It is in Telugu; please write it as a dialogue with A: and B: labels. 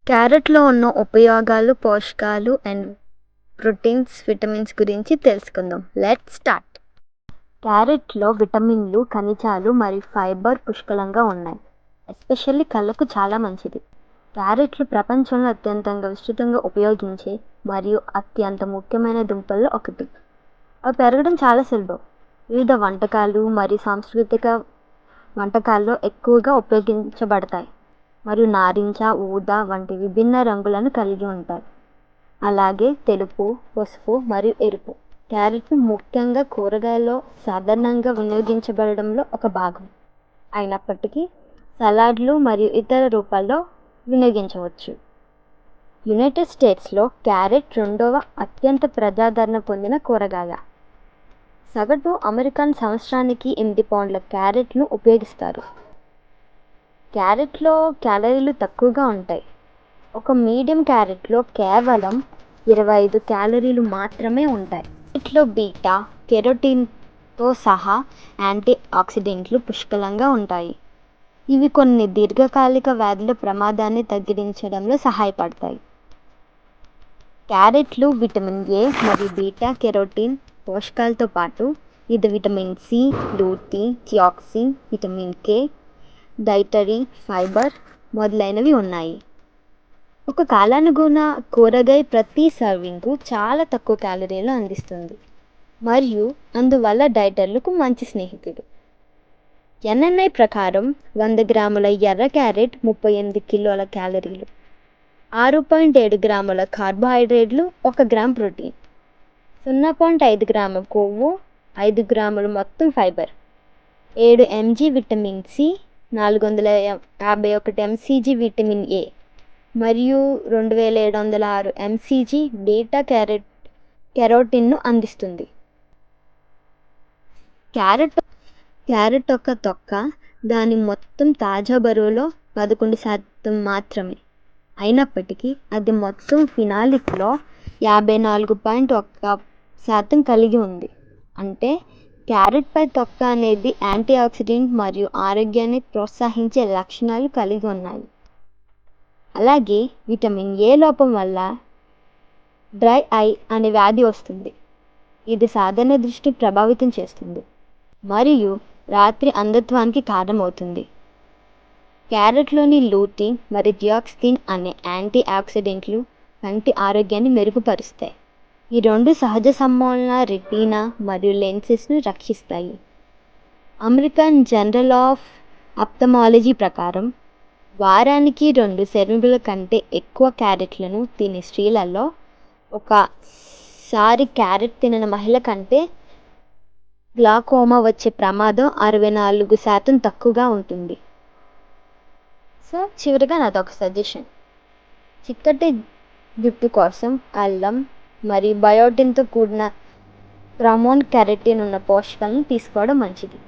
A: క్యారెట్లో ఉన్న ఉపయోగాలు, పోషకాలు అండ్ ప్రోటీన్స్, విటమిన్స్ గురించి తెలుసుకుందాం. Let's start. క్యారెట్లో విటమిన్లు, ఖనిజాలు మరియు ఫైబర్ పుష్కలంగా ఉన్నాయి. ఎస్పెషల్లీ కళ్ళకు చాలా మంచిది. క్యారెట్లు ప్రపంచంలో అత్యంతంగా విస్తృతంగా ఉపయోగించే మరియు అత్యంత ముఖ్యమైన దుంపల్లో ఒకటి. అవి పెరగడం చాలా సులభం. వివిధ వంటకాలు మరియు సాంస్కృతిక వంటకాల్లో ఎక్కువగా ఉపయోగించబడతాయి మరియు నారింజ, ఊదా వంటి విభిన్న రంగులను కలిగి ఉంటాయి. అలాగే తెలుపు, పసుపు మరియు ఎరుపు. క్యారెట్ను ముఖ్యంగా కూరగాయల్లో సాధారణంగా వినియోగించబడడంలో ఒక భాగం అయినప్పటికీ సలాడ్లు మరియు ఇతర రూపాల్లో వినియోగించవచ్చు. యునైటెడ్ స్టేట్స్లో క్యారెట్ రెండవ అత్యంత ప్రజాదరణ పొందిన కూరగాయ. సగటు అమెరికన్ సంవత్సరానికి 8 పౌండ్ల క్యారెట్ను ఉపయోగిస్తారు. క్యారెట్లో క్యాలరీలు తక్కువగా ఉంటాయి. ఒక మీడియం క్యారెట్లో కేవలం 25 క్యాలరీలు మాత్రమే ఉంటాయి. క్యారెట్లో బీటా కెరోటిన్తో సహా యాంటీ ఆక్సిడెంట్లు పుష్కలంగా ఉంటాయి. ఇవి కొన్ని దీర్ఘకాలిక వ్యాధుల ప్రమాదాన్ని తగ్గించడంలో సహాయపడతాయి. క్యారెట్లు విటమిన్ ఏ మరియు బీటా కెరోటిన్ పోషకాలతో పాటు ఇది విటమిన్ సి, లూటీన్, థియాక్సిన్, విటమిన్ కే, డైటరీ ఫైబర్ మొదలైనవి ఉన్నాయి. ఒక కాలానుగుణ కూరగాయ ప్రతి సర్వింగ్కు చాలా తక్కువ క్యాలరీలు అందిస్తుంది మరియు అందువల్ల డైటర్లకు మంచి స్నేహితుడు. ఎన్ఎన్ఐ ప్రకారం 100 గ్రాముల ఎర్ర క్యారెట్ 38 కిలోల క్యాలరీలు, 6.7 గ్రాముల కార్బోహైడ్రేట్లు, 1 గ్రామ్ ప్రోటీన్, 0.5 గ్రాముల కొవ్వు, 5 గ్రాములు మొత్తం ఫైబర్, 7 mg vitamin C, 451 mcg vitamin A మరియు 2706 mcg బీటా కెరోటిన్ను అందిస్తుంది. క్యారెట్ యొక్క తొక్క దాని మొత్తం తాజా బరువులో 11% మాత్రమే. అయినప్పటికీ అది మొత్తం ఫినాలిక్లో 54.1% కలిగి ఉంది. అంటే క్యారెట్పై తొక్క అనేది యాంటీ ఆక్సిడెంట్ మరియు ఆరోగ్యాన్ని ప్రోత్సహించే లక్షణాలు కలిగి ఉన్నాయి. అలాగే విటమిన్ ఏ లోపం వల్ల డ్రై ఐ అనే వ్యాధి వస్తుంది. ఇది సాధారణ దృష్టిని ప్రభావితం చేస్తుంది మరియు రాత్రి అంధత్వానికి కారణమవుతుంది. క్యారెట్లోని లూటీన్ మరియు థియాక్సిన్ అనే యాంటీ ఆక్సిడెంట్లు కంటి ఆరోగ్యాన్ని మెరుగుపరుస్తాయి. ఈ రెండు సహజ సమ్మేళన రెటీనా మరియు లెన్సెస్ను రక్షిస్తాయి. అమెరికన్ జర్నల్ ఆఫ్ ఆప్థమాలజీ ప్రకారం వారానికి 2 సర్వింగ్ల కంటే ఎక్కువ క్యారెట్లను తినే స్త్రీలలో ఒకసారి క్యారెట్ తినని మహిళ కంటే గ్లాకోమా వచ్చే ప్రమాదం 64% తక్కువగా ఉంటుంది. సో చివరిగా నాదొక సజెషన్. చిక్కటి జుట్టు కోసం అల్లం మరియు బయోటిన్తో కూడిన క్రమోన్ కెరటిన్ ఉన్న పోషకాలను తీసుకోవడం మంచిది.